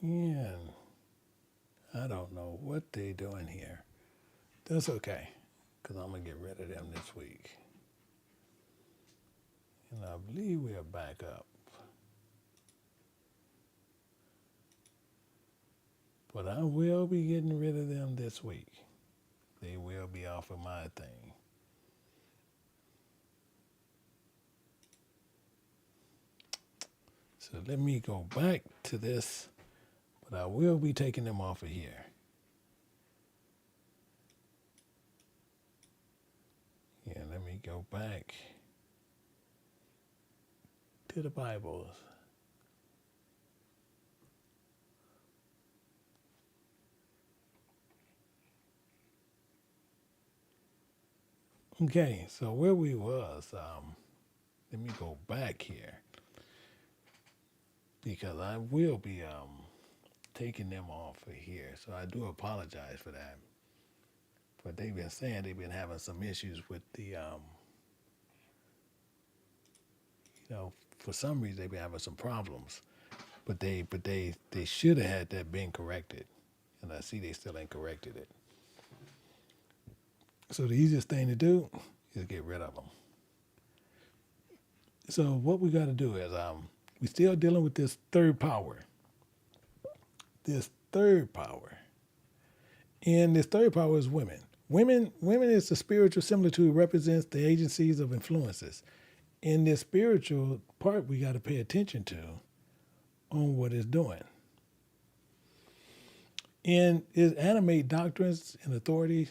And I don't know what they're doing here. That's okay, because I'm going to get rid of them this week. And I believe we are back up. But I will be getting rid of them this week. They will be off of my thing. So let me go back to this, but I will be taking them off of here. Yeah, let me go back to the Bibles. Okay, so where we was, let me go back here because I will be taking them off of here. So I do apologize for that. But they've been saying they've been having some issues with the, for some reason they've been having some problems. But they should have had that been corrected, and I see they still ain't corrected it. So the easiest thing to do is get rid of them. So what we got to do is we still dealing with this third power. This third power, and this third power is women. Women is the spiritual similitude represents the agencies of influences. In this spiritual part, we got to pay attention to on what it's doing. And it animate doctrines and authority,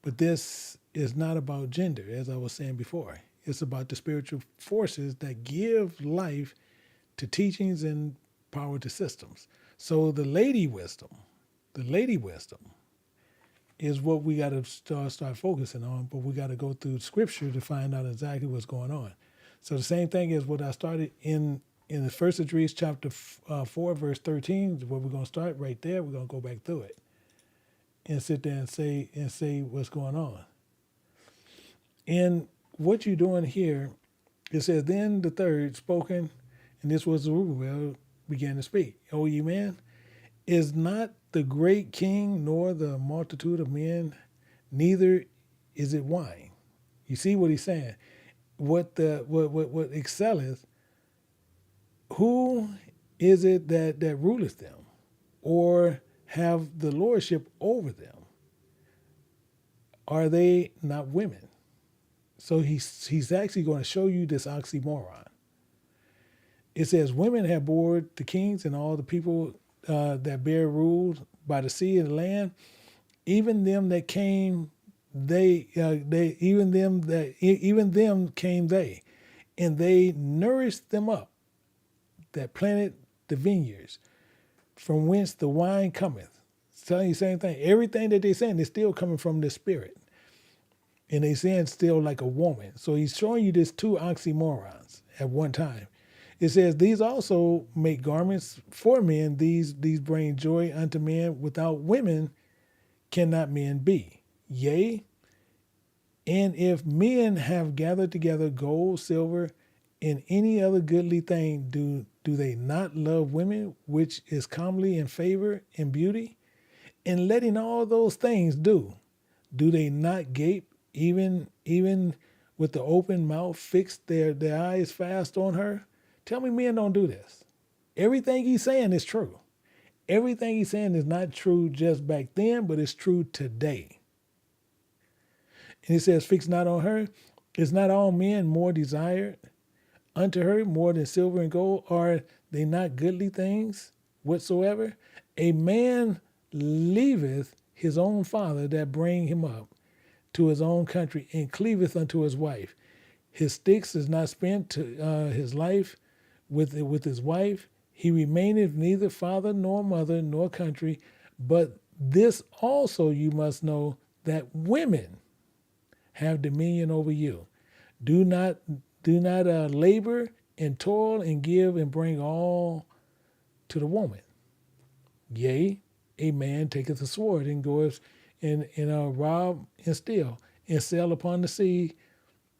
but this is not about gender, as I was saying before. It's about the spiritual forces that give life to teachings and power to systems. So the lady wisdom is what we got to start focusing on, but we got to go through scripture to find out exactly what's going on. So the same thing is what I started in the first of Esdras chapter 4, verse 13, is where we're going to start right there. We're going to go back through it and sit there and say what's going on. And what you're doing here, it says, then the third spoken, and this was Zerubbabel, began to speak. O ye men, is not the great king nor the multitude of men, neither is it wine. You see what he's saying? What excelleth, who is it that ruleth them, or have the lordship over them? Are they not women? So he's actually going to show you this oxymoron. It says, women have bore the kings and all the people that bear rule by the sea and the land, even them that came, even them came they, and they nourished them up that planted the vineyards, from whence the wine cometh. It's telling you the same thing. Everything that they're saying is still coming from the spirit. And they saying still like a woman. So he's showing you this two oxymorons at one time. It says, these also make garments for men. These bring joy unto men. Without women cannot men be. Yea, and if men have gathered together gold, silver, and any other goodly thing, do they not love women, which is comely in favor and beauty? And letting all those things do they not gape, even with the open mouth, fix their eyes fast on her? Tell me men don't do this. Everything he's saying is true. Everything he's saying is not true just back then, but it's true today. And he says, fix not on her. Is not all men more desired unto her more than silver and gold? Are they not goodly things whatsoever? A man leaveth his own father that bring him up to his own country, and cleaveth unto his wife. His sticks is not spent to his life with his wife. He remaineth neither father nor mother nor country. But this also you must know, that women have dominion over you. Do not labor and toil and give and bring all to the woman. Yea, a man taketh a sword and goeth and rob and steal and sail upon the sea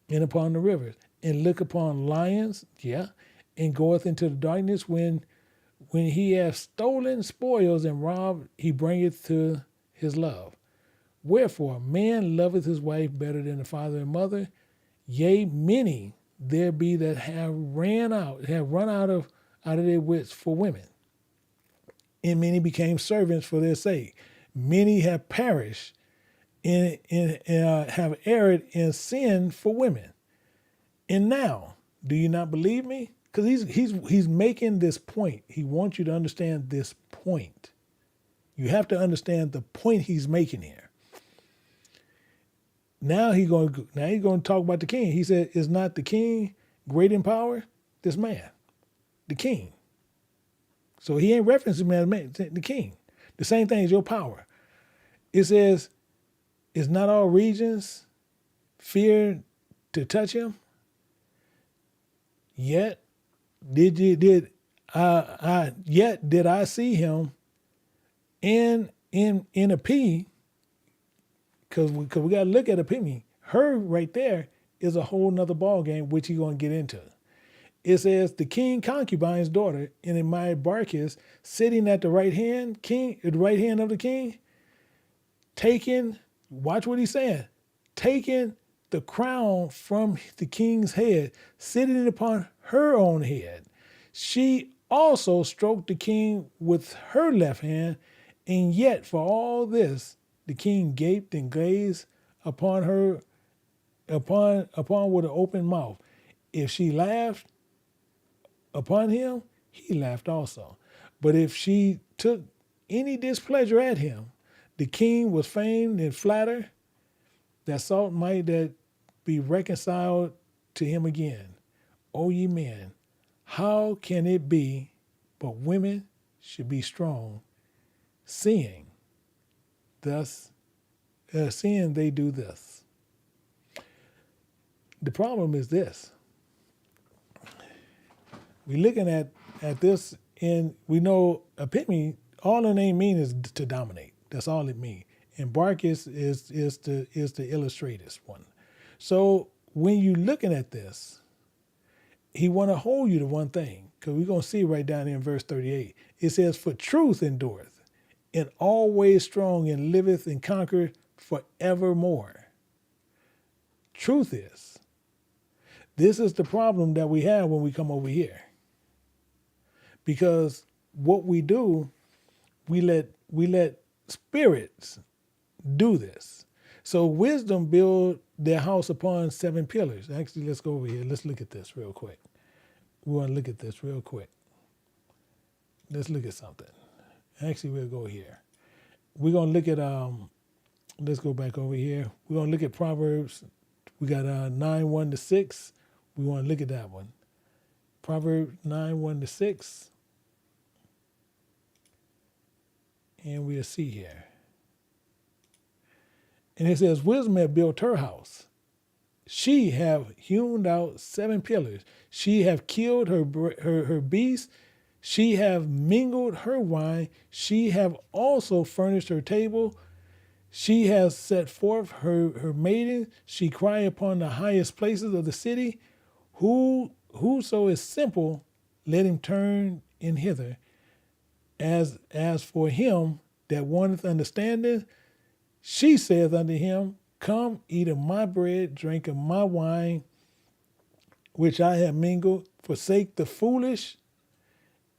and upon the rivers and look upon lions, and goeth into the darkness when When he hath stolen spoils and robbed, he bringeth to his love. Wherefore, man loveth his wife better than the father and mother. Yea, many there be that have run out of their wits for women, and many became servants for their sake. Many have perished have erred in sin for women. And now, do you not believe me? Because he's making this point. He wants you to understand this point. You have to understand the point he's making here. Now he's going to talk about the king. He said, "Is not the king great in power?" This man, the king. So he ain't referencing man, the king. The same thing as your power. It says, "Is not all regions fear to touch him? Yet did I see him in a P." Because we got to look at epitome. Her right there is a whole nother ball game, which he's going to get into. It says, "The king concubine's daughter, and in my Barkis, sitting at the right hand of the king, taking," watch what he's saying, "taking the crown from the king's head, sitting upon her own head. She also stroked the king with her left hand, and yet for all this, the king gaped and gazed upon her, upon with an open mouth. If she laughed upon him, he laughed also. But if she took any displeasure at him, the king was fain and flattered that salt might that be reconciled to him again. O ye men, how can it be but women should be strong, seeing they do this?" The problem is this. We're looking at this, and we know epitome, all the name means is to dominate. That's all it means. And Barkis is the illustrator's one. So when you're looking at this, he want to hold you to one thing, because we're going to see right down here in verse 38. It says, "For truth endureth, and always strong, and liveth and conquereth forevermore." Truth is. This is the problem that we have when we come over here. Because what we do, we let spirits do this. So wisdom build their house upon 7 pillars. Actually, let's go over here. Let's look at this real quick. We want to look at this real quick. Let's look at something. Actually, we'll go here. We're going to look at, let's go back over here. We're going to look at Proverbs. We got 9:1-6. We want to look at that one. Proverbs 9:1-6. And we'll see here. And it says, "Wisdom hath built her house. She have hewn out 7 pillars. She have killed her beasts. She have mingled her wine. She have also furnished her table. She has set forth her maidens. She cry upon the highest places of the city. Whoso is simple, let him turn in hither. As for him that wanteth understanding, she saith unto him, Come, eat of my bread, drink of my wine, which I have mingled. Forsake the foolish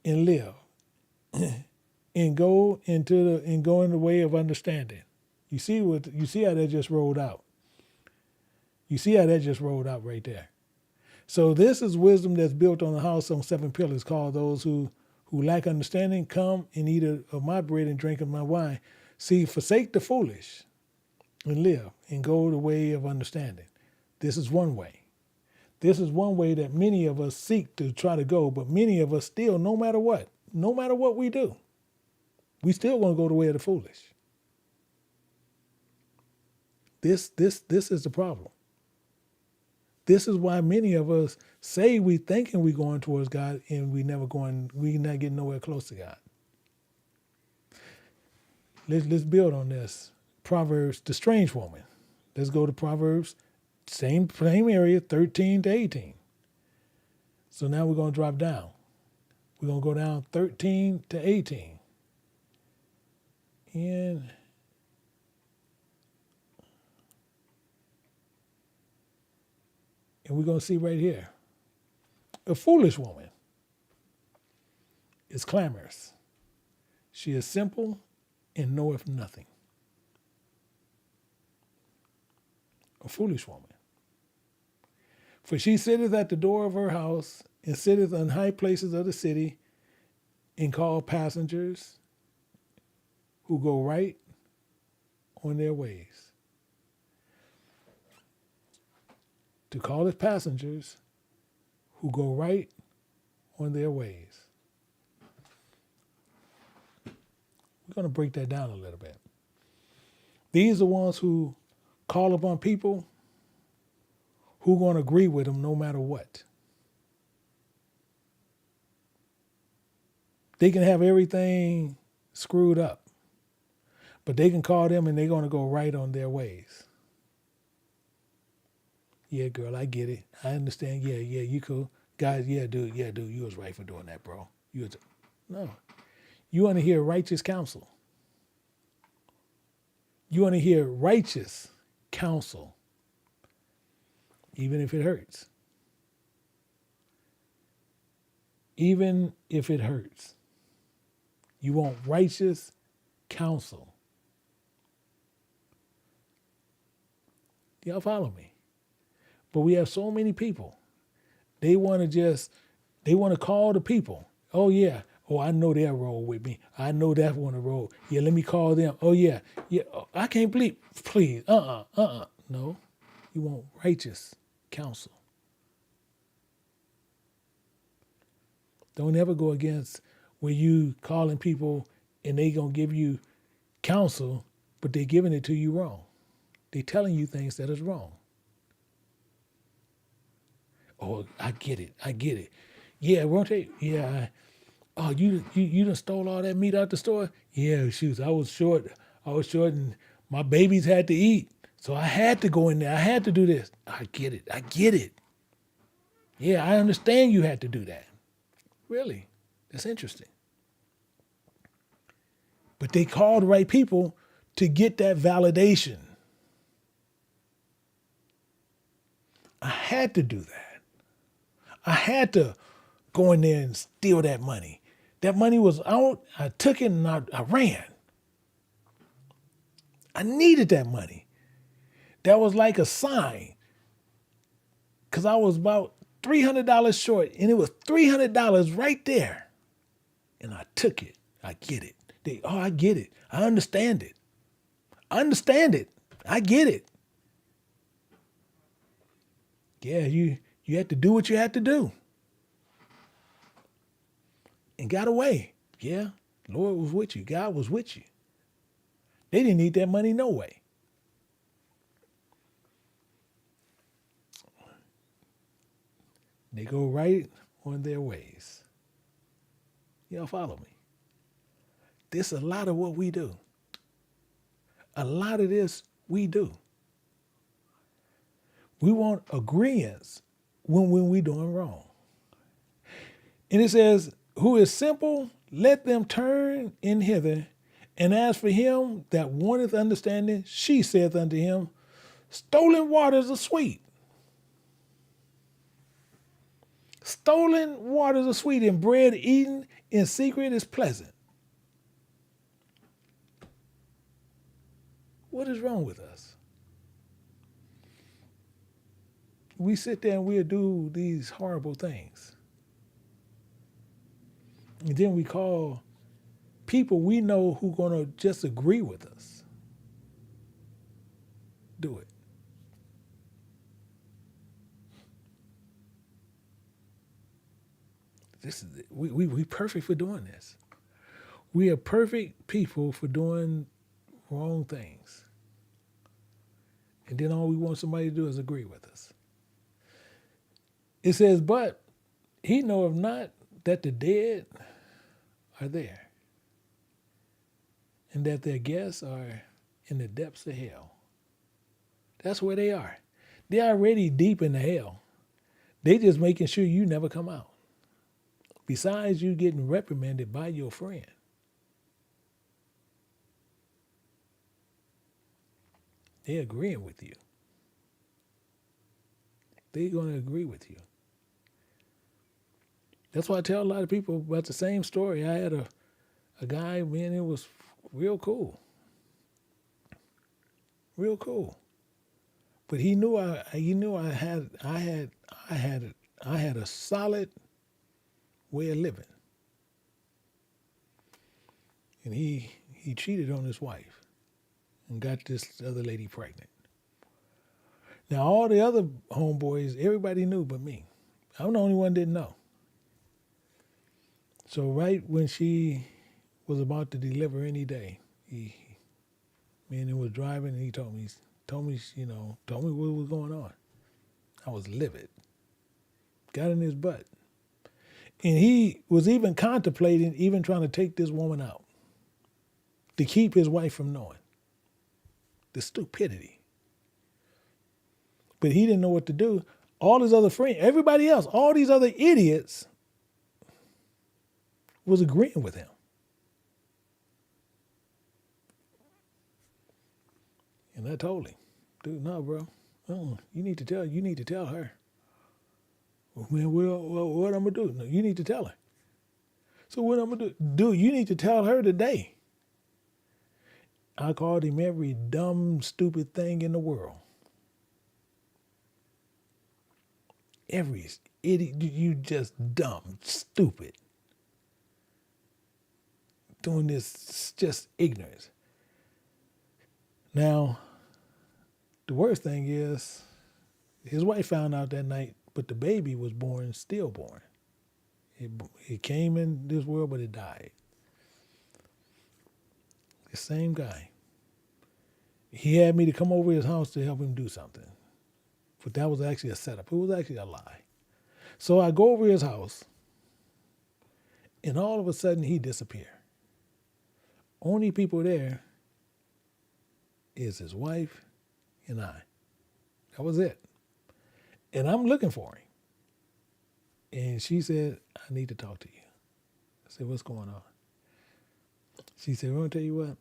and live, and go in the way of understanding." You see how that just rolled out. You see how that just rolled out right there. So this is wisdom that's built on the house on 7 pillars, called those who lack understanding, come and eat of my bread and drink of my wine. See, forsake the foolish and live, and go the way of understanding. This is one way. This is one way that many of us seek to try to go, but many of us still, no matter what we do, we still want to go the way of the foolish. This is the problem. This is why many of us say we thinking we going towards God, and we not getting nowhere close to God. Let's build on this. Proverbs, the strange woman. Let's go to Proverbs, same area, 13-18. So now we're going to drop down. We're going to go down 13 to 18. And we're going to see right here. A foolish woman is clamorous. She is simple and knoweth nothing. A foolish woman. For she sitteth at the door of her house, and sitteth on high places of the city, and call passengers who go right on their ways. To call it passengers who go right on their ways. We're going to break that down a little bit. These are ones who call upon people who are going to agree with them no matter what. They can have everything screwed up, but they can call them and they're going to go right on their ways. Yeah, girl, I get it. I understand. Yeah, you cool. Guys, yeah, dude, you was right for doing that, bro. No. You want to hear righteous counsel. You want to hear righteous counsel, even if it hurts. Even if it hurts. You want righteous counsel. Y'all follow me? But we have so many people. They want to call the people. Oh, yeah. Oh, I know they'll roll with me. I know that one to roll. Yeah, let me call them. Oh, yeah. Yeah, I can't believe. Please. No. You want righteous counsel. Don't ever go against where you calling people and they going to give you counsel, but they're giving it to you wrong. They're telling you things that is wrong. Oh, I get it. Yeah, won't they? Yeah. Oh, you done stole all that meat out the store? Yeah, shoot, I was short and my babies had to eat. So I had to go in there. I had to do this. I get it. Yeah, I understand you had to do that. Really? That's interesting. But they called the right people to get that validation. I had to do that. I had to go in there and steal that money. That money was out. I took it and I ran. I needed that money. That was like a sign. Because I was about $300 short, and it was $300 right there. And I took it. I get it. I get it. I understand it. I get it. Yeah, you had to do what you had to do. And got away. Yeah, Lord was with you. God was with you. They didn't need that money no way. They go right on their ways. Y'all follow me? This is a lot of what we do. A lot of this we do. We want agreeance when we doing wrong. And it says, who is simple, let them turn in hither. And as for him that wanteth understanding, she saith unto him, stolen waters are sweet. Stolen waters are sweet, and bread eaten in secret is pleasant. What is wrong with us? We sit there and we'll do these horrible things. And then we call people we know who are going to just agree with us. Do it. We perfect for doing this. We are perfect people for doing wrong things. And then all we want somebody to do is agree with us. It says, but he knoweth not that the dead are there, and that their guests are in the depths of hell. That's where they are. They're already deep in the hell. They just making sure you never come out. besides you getting reprimanded by your friend, they're agreeing with you. They're going to agree with you. That's why I tell a lot of people about the same story. I had a guy, man, it was real cool. Real cool. But he knew I had a solid way of living. And he cheated on his wife and got this other lady pregnant. Now all the other homeboys, everybody knew but me. I'm the only one that didn't know. So right when she was about to deliver any day, he was driving and he told me what was going on. I was livid. Got in his butt. And he was even contemplating even trying to take this woman out to keep his wife from knowing. The stupidity. But he didn't know what to do. All his other friends, everybody else, all these other idiots was agreeing with him. And I told him, dude, no, bro. You need to tell her. Well, man, what I'm going to do? No, you need to tell her. So what I'm going to do? Dude, you need to tell her today. I called him every dumb, stupid thing in the world. Every idiot, you just dumb, stupid. Doing this just ignorance. Now, the worst thing is, his wife found out that night, but the baby was stillborn. It came in this world, but it died. The same guy. He had me to come over his house to help him do something. But that was actually a setup. It was actually a lie. So I go over his house, and all of a sudden he disappeared. Only people there is his wife and I. That was it. And I'm looking for him. And she said, I need to talk to you. I said, what's going on? She said, I'm going to tell you what.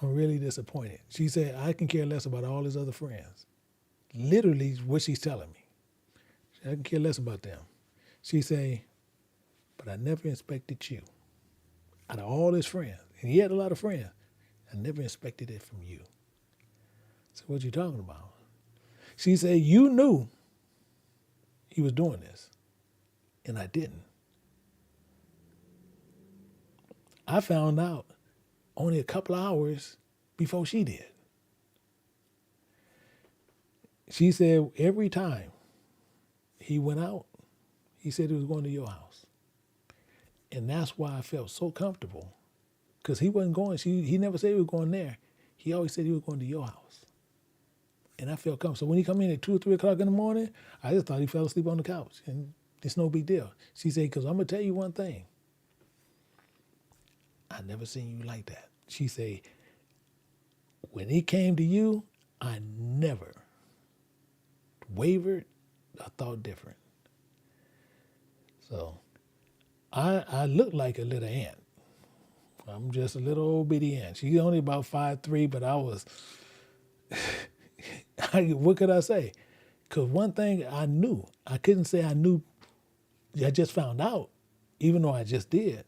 I'm really disappointed. She said, I can care less about all his other friends. Literally what she's telling me. I can care less about them. She said, but I never inspected you. Out of all his friends, and he had a lot of friends, I never inspected it from you. So what you talking about? She said, you knew he was doing this, and I didn't. I found out only a couple of hours before she did. She said every time he went out, he said he was going to your house. And that's why I felt so comfortable. Because he wasn't going, he never said he was going there. He always said he was going to your house. And I felt comfortable. So when he come in at 2 or 3 o'clock in the morning, I just thought he fell asleep on the couch. And it's no big deal. She said, because I'm going to tell you one thing. I never seen you like that. She said, when he came to you, I never wavered or thought different. So I look like a little ant. I'm just a little old bitty ant. She's only about 5'3", but I was, what could I say? Because one thing I knew, I couldn't say I knew, I just found out, even though I just did.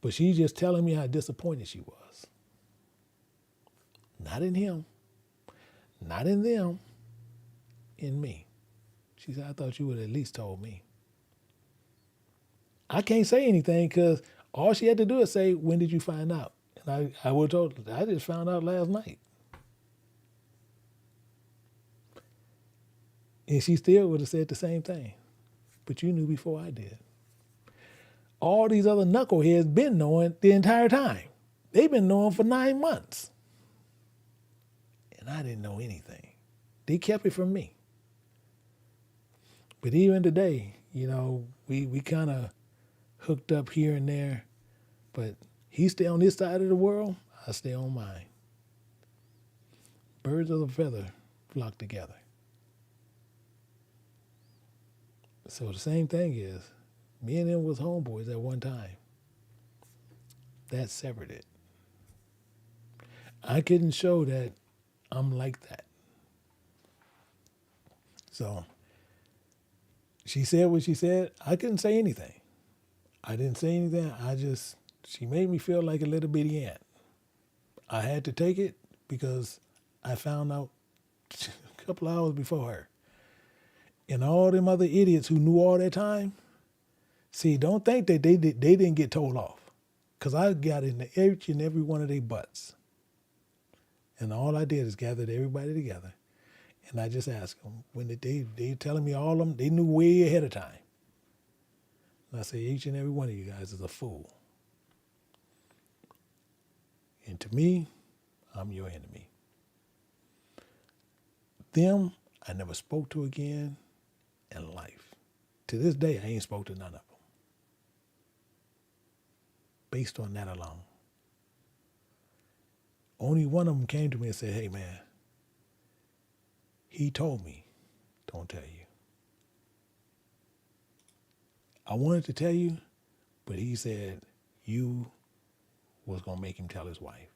But she's just telling me how disappointed she was. Not in him, not in them, in me. She said, I thought you would have at least told me. I can't say anything because all she had to do is say, when did you find out? And I would have told her, I just found out last night. And she still would have said the same thing. But you knew before I did. All these other knuckleheads been knowing the entire time. They've been knowing for 9 months. And I didn't know anything. They kept it from me. But even today, you know, we kind of hooked up here and there, but he stay on this side of the world, I stay on mine. Birds of a feather flock together. So the same thing is, me and him was homeboys at one time. That severed it. I couldn't show that I'm like that. So she said what she said. I couldn't say anything. I didn't say anything. She made me feel like a little bitty ant. I had to take it because I found out a couple hours before her. And all them other idiots who knew all that time, see, don't think that they didn't get told off. Because I got in each and every one of their butts. And all I did is gathered everybody together. And I just asked them, when they telling me all of them, they knew way ahead of time. And I say, each and every one of you guys is a fool. And to me, I'm your enemy. Them, I never spoke to again in life. To this day, I ain't spoke to none of them. Based on that alone. Only one of them came to me and said, hey man, he told me, don't tell you. I wanted to tell you, but he said you was going to make him tell his wife.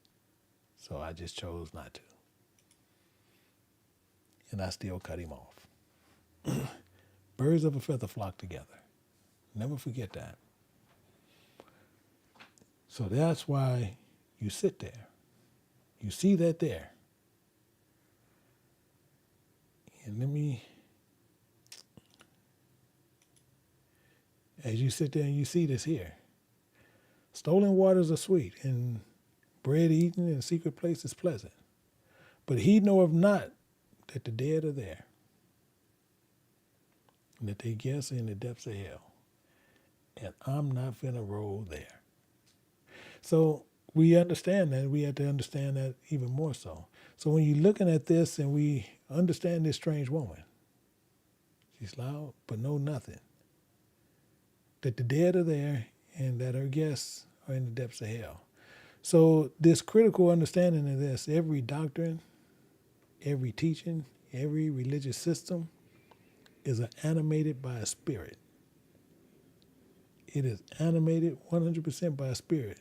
So I just chose not to. And I still cut him off. Birds of a feather flock together. Never forget that. So that's why you sit there. You see that there. And as you sit there and you see this here, stolen waters are sweet, and bread eaten in a secret place is pleasant. But he knoweth not that the dead are there, and that they guess in the depths of hell. And I'm not finna roll there. So we understand that. We have to understand that even more so. So when you're looking at this and we understand this strange woman, she's loud but know nothing, that the dead are there and that her guests are in the depths of hell. So this critical understanding of this, every doctrine, every teaching, every religious system is animated by a spirit. It is animated 100% by a spirit.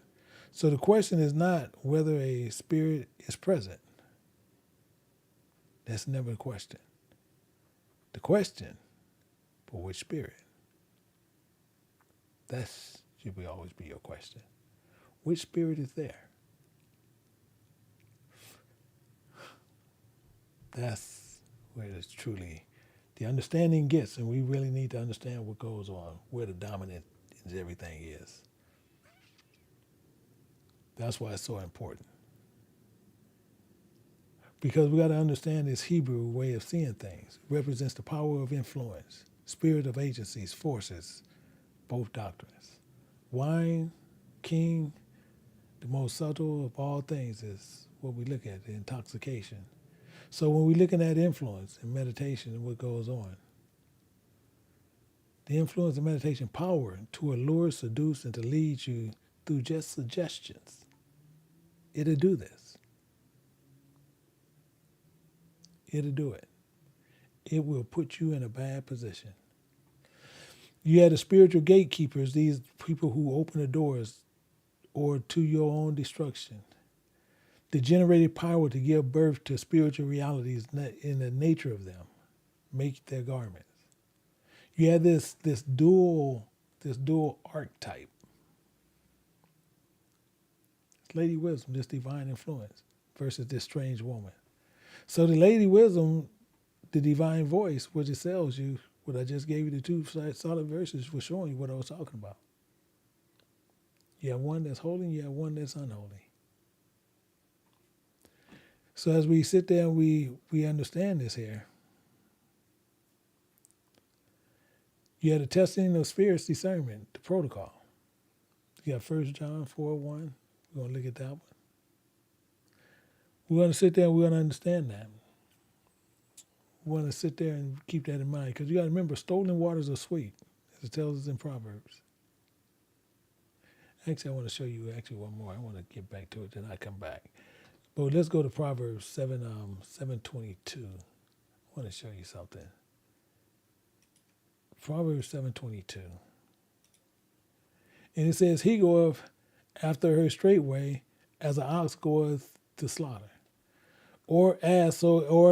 So the question is not whether a spirit is present. That's never the question. The question, for which spirit? That should always be your question. Which spirit is there? That's where it's truly the understanding gets, and we really need to understand what goes on, where the dominant in everything is. That's why it's so important. Because we got to understand this Hebrew way of seeing things. It represents the power of influence, spirit of agencies, forces, both doctrines. Wine, king, the most subtle of all things is what we look at, the intoxication. So when we're looking at influence and meditation and what goes on, the influence of meditation power to allure, seduce, and to lead you through just suggestions. It'll do this. It'll do it. It will put you in a bad position. You had the spiritual gatekeepers, these people who open the doors or to your own destruction. The generated power to give birth to spiritual realities in the nature of them. Make their garments. You have this dual archetype. Lady Wisdom, this divine influence, versus this strange woman. So the Lady Wisdom, the divine voice, which it tells you, what I just gave you the two solid verses was showing you what I was talking about. You have one that's holy, and you have one that's unholy. So as we sit there and we understand this here, you have the testing of spirits, discernment, the protocol. You got 1 John 4:1. We're going to look at that one. We're going to sit there and we're going to understand that. We want to sit there and keep that in mind, because you got to remember, stolen waters are sweet, as it tells us in Proverbs. Actually, I want to show you one more. I want to get back to it, then I come back. But let's go to Proverbs 7:22. I want to show you something. Proverbs 7:22. And it says, he goeth after her straightway as an ox goeth to slaughter. Or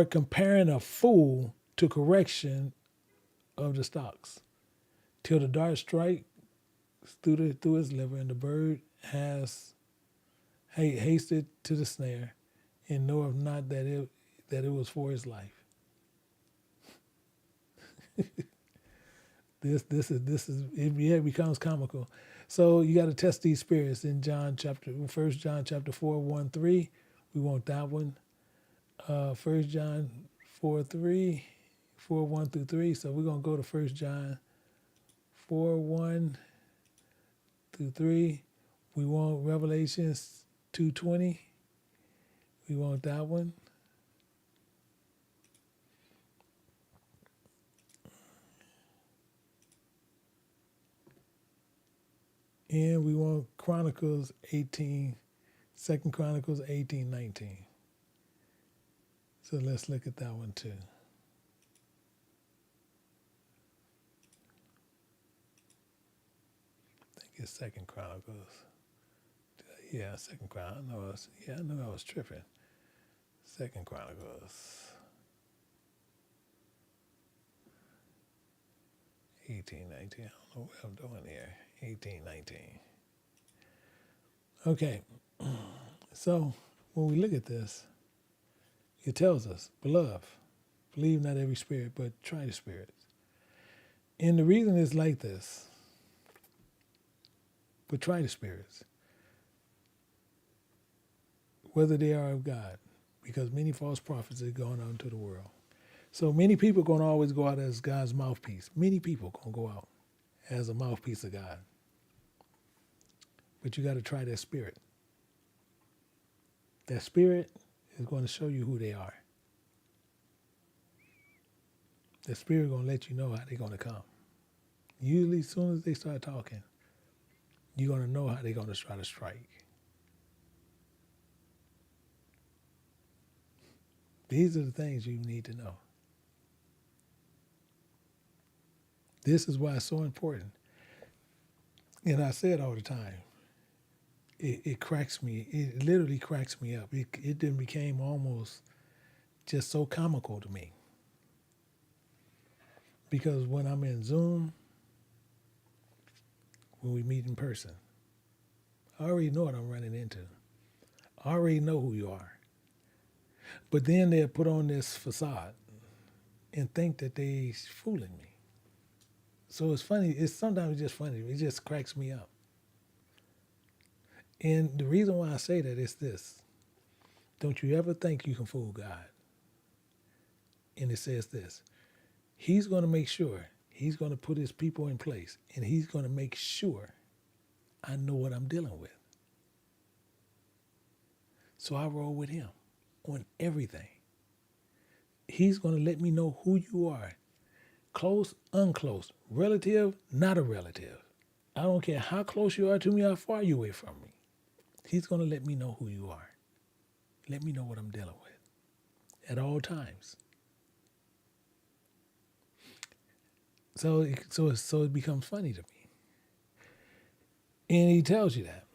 comparing a fool to correction of the stocks, till the dart strike through his liver, and the bird has hasted to the snare, and knoweth not that it was for his life. This is it becomes comical. So you got to test these spirits in 1 John chapter 4, 1, 3. We want that one. 1 John 4, 3, 4, 1 through 3. So we're going to go to 1 John 4, 1 through 3. We want Revelations 2:20. We want that one. And we want Chronicles 18, 2 Chronicles 18:19. So let's look at that one too. I think it's 2 Chronicles. Yeah, 2 Chronicles. I know I was tripping. 2 Chronicles 18:19. I don't know what I'm doing here. 18:19. Okay. So when we look at this, it tells us, beloved, believe not every spirit, but try the spirits. And the reason is like this, but try the spirits, whether they are of God, because many false prophets are going out into the world. So many people are going to always go out as God's mouthpiece. Many people are going to go out as a mouthpiece of God. But you got to try that spirit. That spirit is going to show you who they are. The spirit is going to let you know how they're going to come. Usually, as soon as they start talking, you're going to know how they're going to try to strike. These are the things you need to know. This is why it's so important. And I say it all the time. It cracks me. It literally cracks me up. It then became almost just so comical to me. Because when I'm in Zoom, when we meet in person, I already know what I'm running into. I already know who you are. But then they'll put on this facade and think that they're fooling me. So it's funny. It's sometimes just funny. It just cracks me up. And the reason why I say that is this. Don't you ever think you can fool God. And it says this. He's going to make sure. He's going to put his people in place. And he's going to make sure I know what I'm dealing with. So I roll with him on everything. He's going to let me know who you are. Close, unclose, relative, not a relative. I don't care how close you are to me, how far you away from me. He's going to let me know who you are. Let me know what I'm dealing with at all times. So it becomes funny to me. And he tells you that.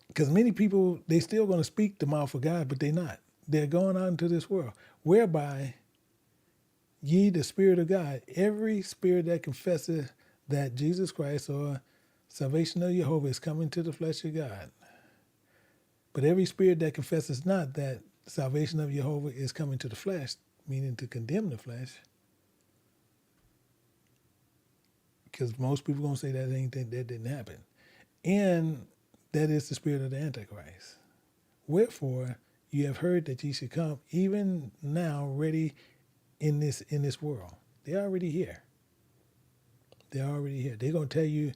Because many people, they still going to speak the mouth of God, but they're not. They're going out into this world, whereby ye the Spirit of God, every spirit that confesses that Jesus Christ or salvation of Jehovah is coming to the flesh of God. But every spirit that confesses not that salvation of Jehovah is coming to the flesh, meaning to condemn the flesh, because most people are going to say that didn't happen. And that is the spirit of the Antichrist. Wherefore, you have heard that ye should come even now ready in this world. They're already here. They're already here. They're going to tell you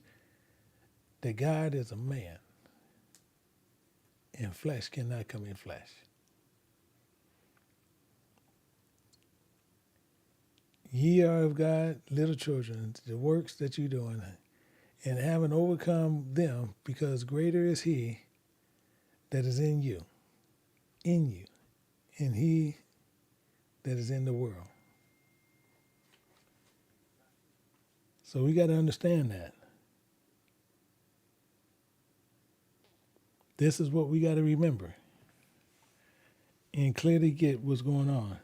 that God is a man and flesh cannot come in flesh. Ye are of God, little children, the works that you're doing, and having overcome them, because greater is he that is in you, and he that is in the world. So we got to understand that. This is what we got to remember and clearly get what's going on.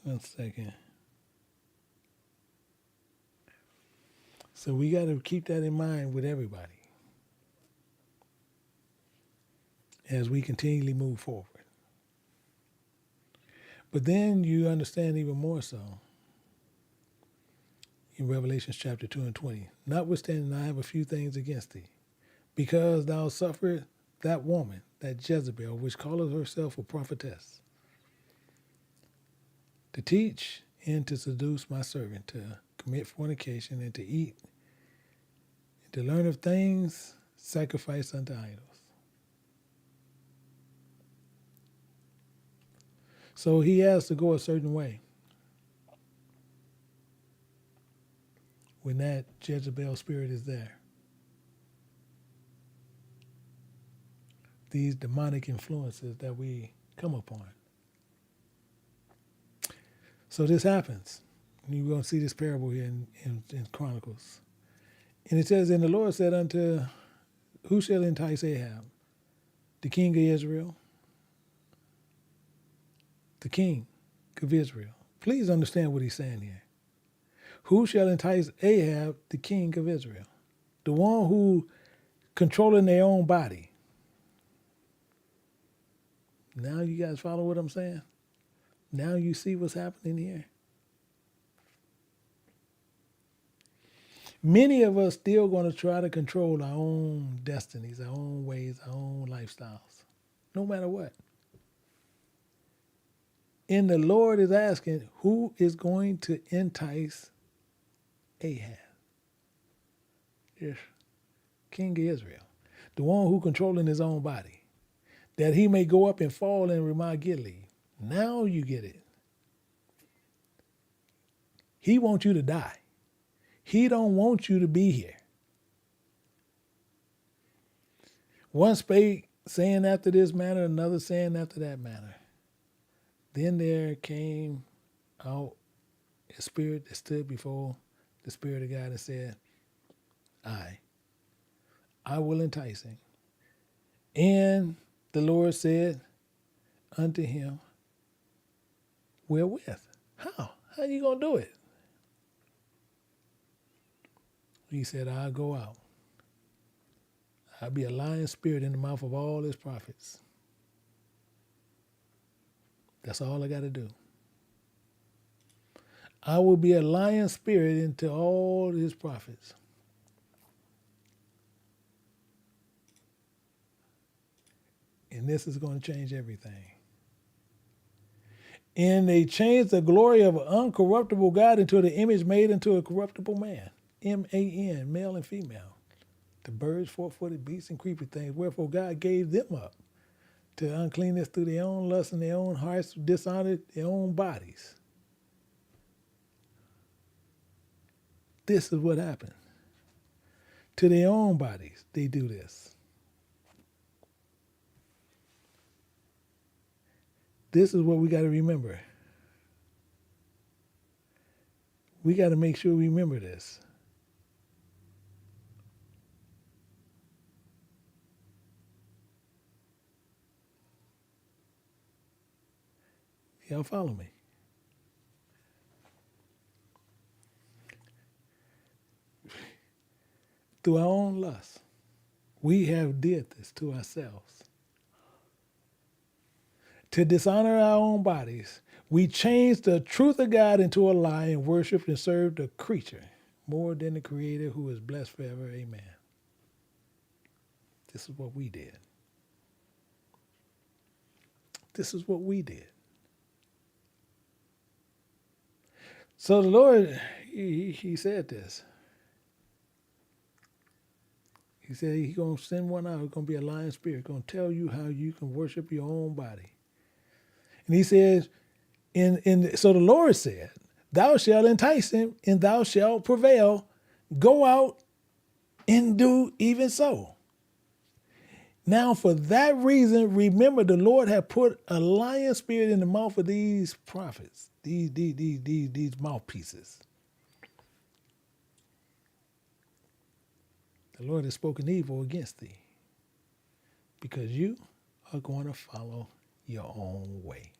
One second. So we got to keep that in mind with everybody as we continually move forward. But then you understand even more so in Revelation chapter 2 and 20. Notwithstanding, I have a few things against thee, because thou sufferest that woman, that Jezebel, which calleth herself a prophetess, to teach and to seduce my servant, to commit fornication, and to eat, and to learn of things sacrificed unto idols. So he has to go a certain way when that Jezebel spirit is there. These demonic influences that we come upon. So this happens. And you're going to see this parable here in Chronicles. And it says, and the Lord said unto, who shall entice Ahab? The king of Israel. The king of Israel. Please understand what he's saying here. Who shall entice Ahab, the king of Israel? The one who controlling their own body. Now you guys follow what I'm saying? Now you see what's happening here. Many of us still going to try to control our own destinies, our own ways, our own lifestyles, no matter what. And the Lord is asking, who is going to entice Ahab? Yes, king of Israel, the one who controlling his own body, that he may go up and fall in Ramoth Gilead. Now you get it. He wants you to die. He don't want you to be here. One spake saying after this manner, another saying after that manner. Then there came out a spirit that stood before the Spirit of God and said, I will entice him. And the Lord said unto him, wherewith? How? How you going to do it? He said, I'll go out. I'll be a lying spirit in the mouth of all his prophets. That's all I got to do. I will be a lying spirit into all his prophets. And this is going to change everything. And they changed the glory of an uncorruptible God into the image made into a corruptible man. M-A-N, male and female. The birds, four-footed beasts, and creepy things. Wherefore God gave them up to uncleanness through their own lust and their own hearts, dishonored their own bodies. This is what happened. To their own bodies, they do this. This is what we got to remember. We got to make sure we remember this. Y'all follow me? Through our own lust, we have did this to ourselves. To dishonor our own bodies, we changed the truth of God into a lie and worshiped and served the creature more than the Creator, who is blessed forever. Amen. This is what we did. This is what we did. So the Lord, he said this. He said he's going to send one out. It's going to be a lying spirit. Going to tell you how you can worship your own body. And he says, so the Lord said, thou shalt entice him and thou shalt prevail. Go out and do even so. Now, for that reason, remember the Lord had put a lion spirit in the mouth of these prophets, these mouthpieces. The Lord has spoken evil against thee because you are going to follow your own way.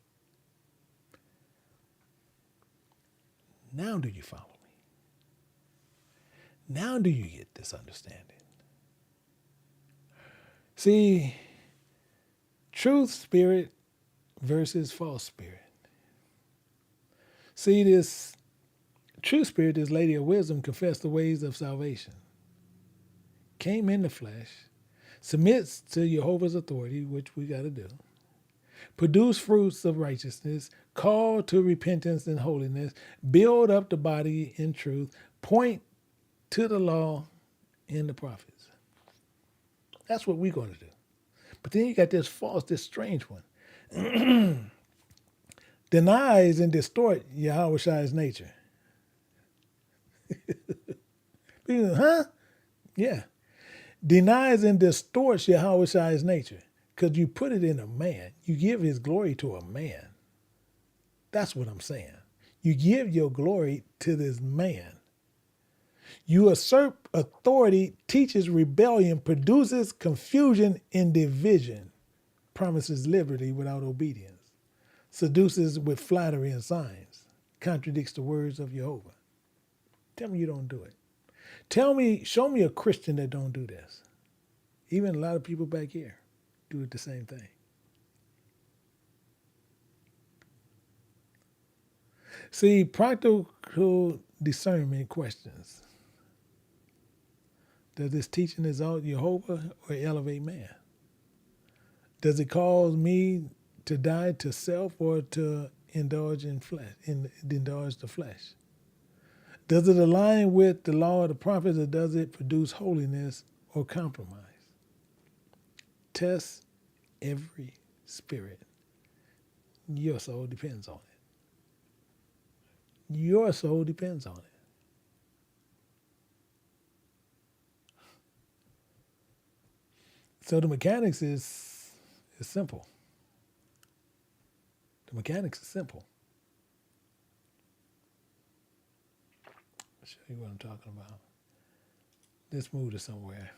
Now do you follow me? Now do you get this understanding? See, truth spirit versus false spirit. See, this true spirit, this lady of wisdom, confessed the ways of salvation, came in the flesh, submits to Jehovah's authority, which we got to do, produce fruits of righteousness, call to repentance and holiness, build up the body in truth, point to the law and the prophets. That's what we're going to do. But then you got this false, this strange one. Denies and distort Yahweh's nature. Huh? Yeah. Denies and distorts Yahweh's nature. Because you put it in a man. You give his glory to a man. That's what I'm saying. You give your glory to this man. You usurp authority, teaches rebellion, produces confusion and division, promises liberty without obedience, seduces with flattery and signs, contradicts the words of Jehovah. Tell me you don't do it. Show me a Christian that don't do this. Even a lot of people back here do it the same thing. See, practical discernment questions. Does this teaching exalt Jehovah or elevate man? Does it cause me to die to self or to indulge in flesh, indulge the flesh? Does it align with the law of the prophets or does it produce holiness or compromise? Test every spirit. Your soul depends on it. Your soul depends on it. So the mechanics is simple. The mechanics is simple. I'll show you what I'm talking about. Let's move to somewhere.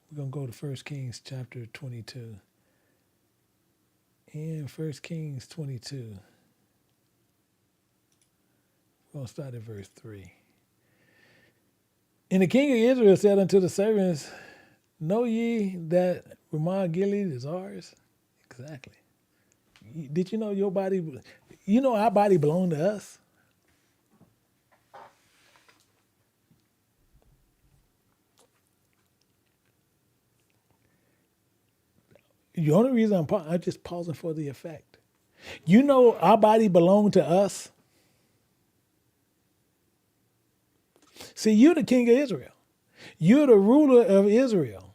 We're going to go to 1 Kings chapter 22. In 1 Kings 22, we're going to start at verse 3. And the king of Israel said unto the servants, know ye that Ramah Gilead is ours? Exactly. Did you know your body, our body belonged to us? The only reason I'm just pausing for the effect. You know our body belonged to us? See, you're the king of Israel. You're the ruler of Israel.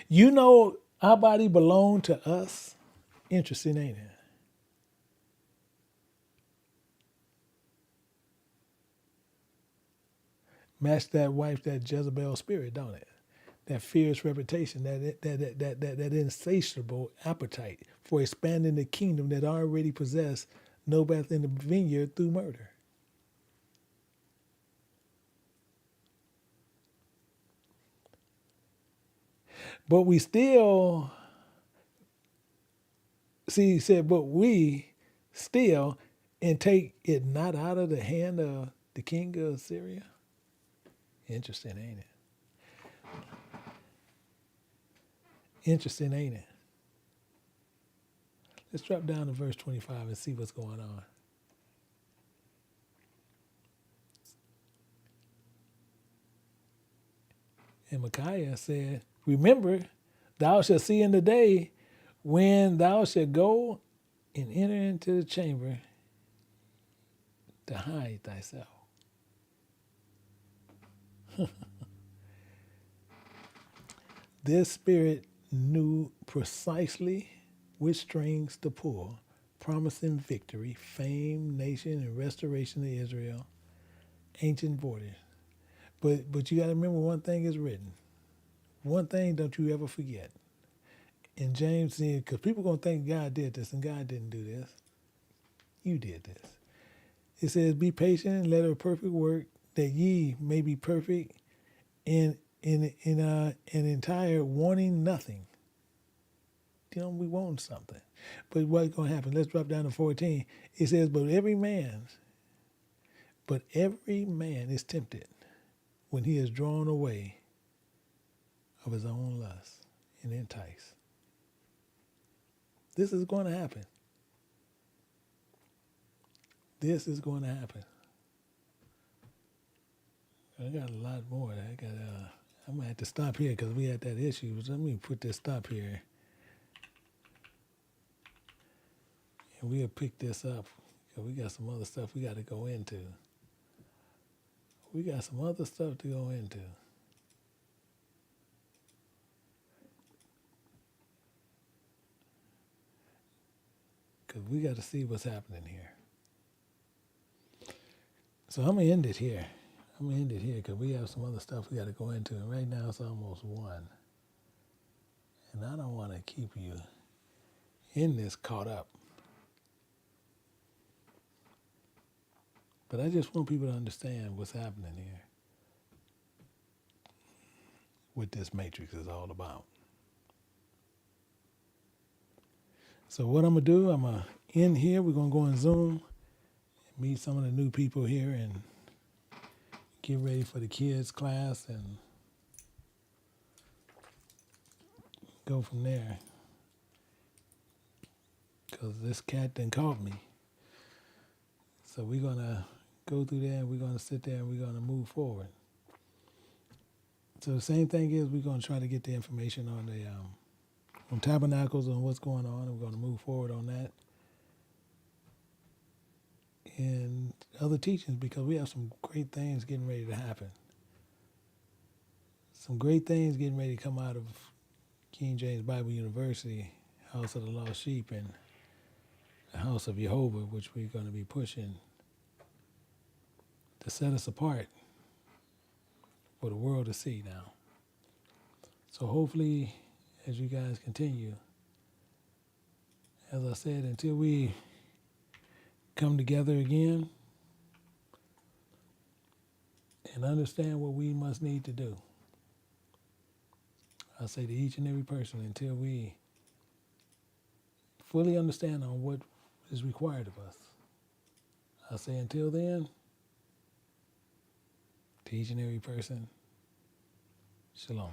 You know our body belonged to us? Interesting, ain't it? Match that wife, that Jezebel spirit, don't it? That fierce reputation, that insatiable appetite for expanding the kingdom that already possessed Naboth in the vineyard through murder. But we still, see, he said, but we still, and take it not out of the hand of the king of Syria. Interesting, ain't it? Interesting, ain't it? Let's drop down to verse 25 and see what's going on. And Micaiah said, remember, thou shalt see in the day when thou shalt go and enter into the chamber to hide thyself. This spirit knew precisely which strings to pull, promising victory, fame, nation, and restoration of Israel, ancient borders. But you got to remember one thing is written. One thing don't you ever forget. And James said, because people going to think God did this, and God didn't do this. You did this. It says, be patient and let her perfect work, that ye may be perfect and entire, wanting nothing. You know, we want something. But what's going to happen? Let's drop down to 14. It says, but every man is tempted when he is drawn away of his own lust and enticed. This is going to happen. This is going to happen. I got a lot more. I'm going to have to stop here because we had that issue. Let me put this stop here. And we'll pick this up because we got some other stuff we got to go into. We got some other stuff to go into. Because we got to see what's happening here. So I'm going to end it here. Because we have some other stuff we got to go into. And right now it's almost 1. And I don't want to keep you in this caught up. But I just want people to understand what's happening here. What this matrix is all about. So what I'm going to do, I'm going to end here. We're going to go on Zoom, meet some of the new people here, and get ready for the kids' class and go from there. Because this cat done caught me. So we're going to go through there, and we're going to sit there, and we're going to move forward. So the same thing is we're going to try to get the information on the on tabernacles and what's going on, and we're going to move forward on that. And other teachings, because we have some great things getting ready to happen. Some great things getting ready to come out of King James Bible University, House of the Lost Sheep, and the House of Jehovah, which we're going to be pushing to set us apart for the world to see now. So hopefully, as you guys continue, as I said, until we come together again and understand what we must need to do. I say to each and every person, until we fully understand on what is required of us. I say until then, to each and every person, shalom.